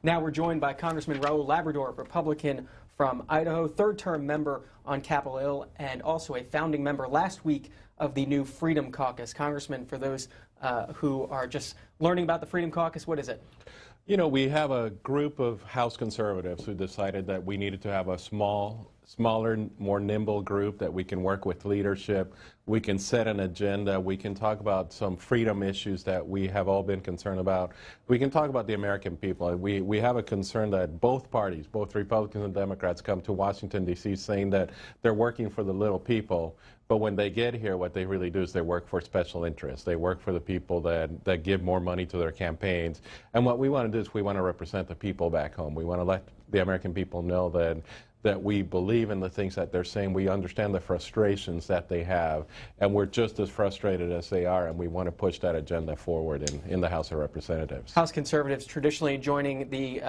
Now we're joined by Congressman Raul Labrador, Republican from Idaho, third-term member on Capitol Hill, and also a founding member last week of the new Freedom Caucus. Congressman, for those who are just learning about the Freedom Caucus, what is it? You know, we have a group of House conservatives who decided that we needed to have a smaller, more nimble group that we can work with leadership. We can set an agenda. We can talk about some freedom issues that we have all been concerned about. We can talk about the American people. We have a concern that both parties, both Republicans and Democrats, come to Washington, D.C. saying that they're working for the little people. But when they get here, what they really do is they work for special interests. They work for the people that give more money to their campaigns. And what we want to do is we want to represent the people back home. We want to let the American people know that we believe in the things that they're saying. We understand the frustrations that they have, and we're just as frustrated as they are, and we want to push that agenda forward in the House of Representatives. House conservatives traditionally joining the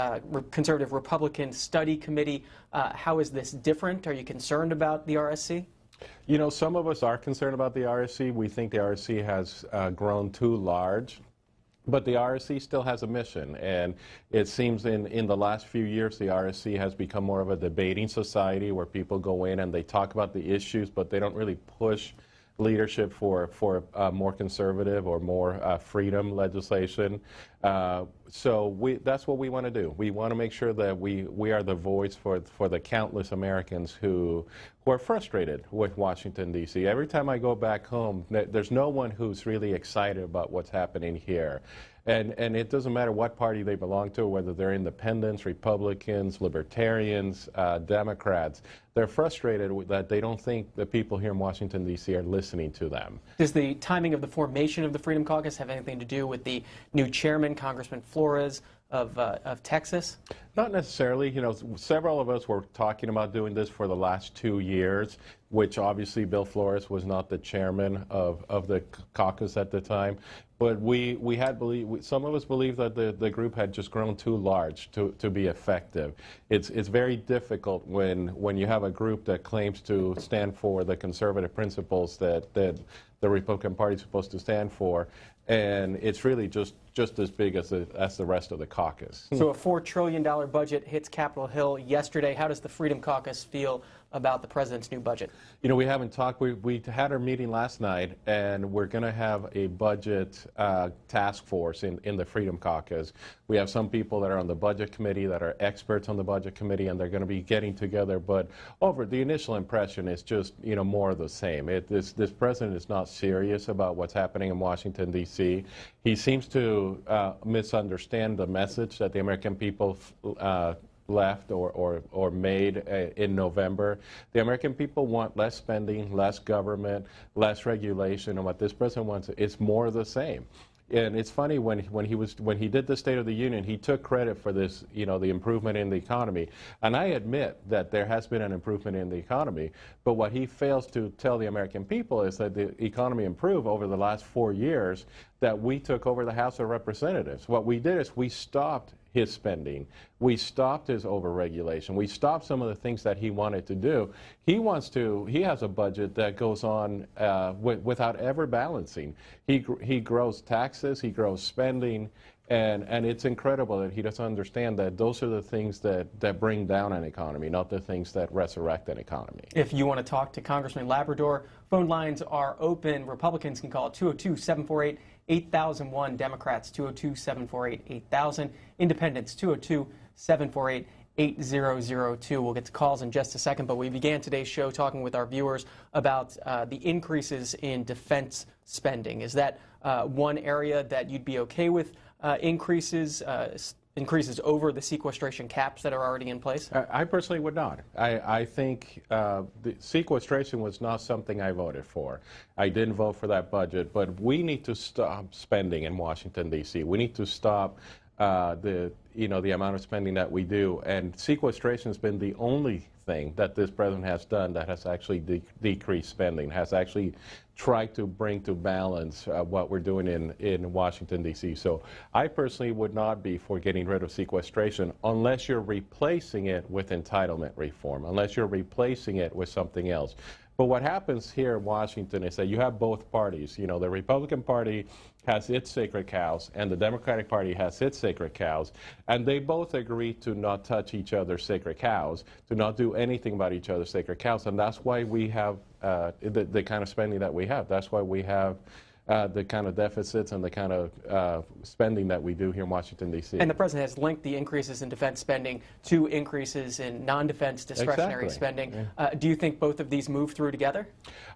Conservative Republican Study Committee. How is this different? Are you concerned about the RSC? You know, some of us are concerned about the RSC. We think the RSC has grown too large. But the RSC still has a mission, and it seems in the last few years the RSC has become more of a debating society where people go in and they talk about the issues, but they don't really push leadership for more conservative or more freedom legislation. So that's what we want to do. We want to make sure that we are the voice for the countless Americans who are frustrated with Washington, D.C. Every time I go back home, there's no one who's really excited about what's happening here. And it doesn't matter what party they belong to, whether they're independents, Republicans, libertarians, Democrats. They're frustrated that they don't think the people here in Washington, D.C. are listening to them. Does the timing of the formation of the Freedom Caucus have anything to do with the new chairman, Congressman Flores of Texas? Not necessarily. You know, several of us were talking about doing this for the last 2 years, which obviously Bill Flores was not the chairman of the caucus at the time. But some of us believe that the group had just grown too large to be effective. It's very difficult when you have a group that claims to stand for the conservative principles that the Republican Party is supposed to stand for, and it's really just as big as the rest of the caucus. So a $4 trillion budget hits Capitol Hill yesterday. How does the Freedom Caucus feel about the president's new budget? You know, we haven't talked. We had our meeting last night, and we're going to have a budget task force in the Freedom Caucus. We have some people that are on the budget committee that are experts on the budget committee, and they're going to be getting together. But the initial impression is just, you know, more of the same. This president is not serious about what's happening in Washington, D.C. He seems to misunderstand the message that the American people left or made in November. The American people want less spending, less government, less regulation, and what this president wants is more of the same. And it's funny, when he did the State of the Union, he took credit for this, you know, the improvement in the economy. And I admit that there has been an improvement in the economy, but what he fails to tell the American people is that the economy improved over the last 4 years that we took over the House of Representatives. What we did is we stopped his spending. We stopped his overregulation. We stopped some of the things that he wanted to do. He has a budget that goes on without ever balancing. He grows taxes, he grows spending, and it's incredible that he doesn't understand that those are the things that bring down an economy, not the things that resurrect an economy. If you want to talk to Congressman Labrador, phone lines are open. Republicans can call 202-748-8001. Democrats, 202-748-8000. Independents, 202-748-8002. We'll get to calls in just a second, but we began today's show talking with our viewers about the increases in defense spending. Is that one area that you'd be okay with increases over the sequestration caps that are already in place? I personally would not. I think the sequestration was not something I voted for. I didn't vote for that budget, but we need to stop spending in Washington, D.C. We need to stop the amount of spending that we do, and sequestration has been the only thing that this president has done that has actually decreased spending, has actually tried to bring to balance what we're doing in Washington, D.C. So I personally would not be for getting rid of sequestration unless you're replacing it with entitlement reform, unless you're replacing it with something else. But what happens here in Washington is that you have both parties. You know, the Republican Party has its sacred cows, and the Democratic Party has its sacred cows, and they both agree to not touch each other's sacred cows, to not do anything about each other's sacred cows, and that's why we have the kind of spending that we have. That's why we have the kind of deficits and the kind of spending that we do here in Washington, D.C. And the president has linked the increases in defense spending to increases in non-defense discretionary spending. Yeah. Do you think both of these move through together?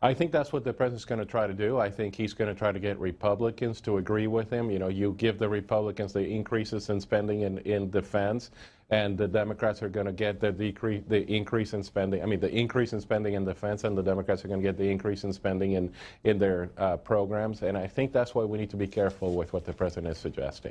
I think that's what the president's going to try to do. I think he's going to try to get Republicans to agree with him. You know, you give the Republicans the increases in spending in defense, and the Democrats are going to get the increase in spending. I mean, the increase in spending in defense, and the Democrats are going to get the increase in spending in their programs. And I think that's why we need to be careful with what the president is suggesting.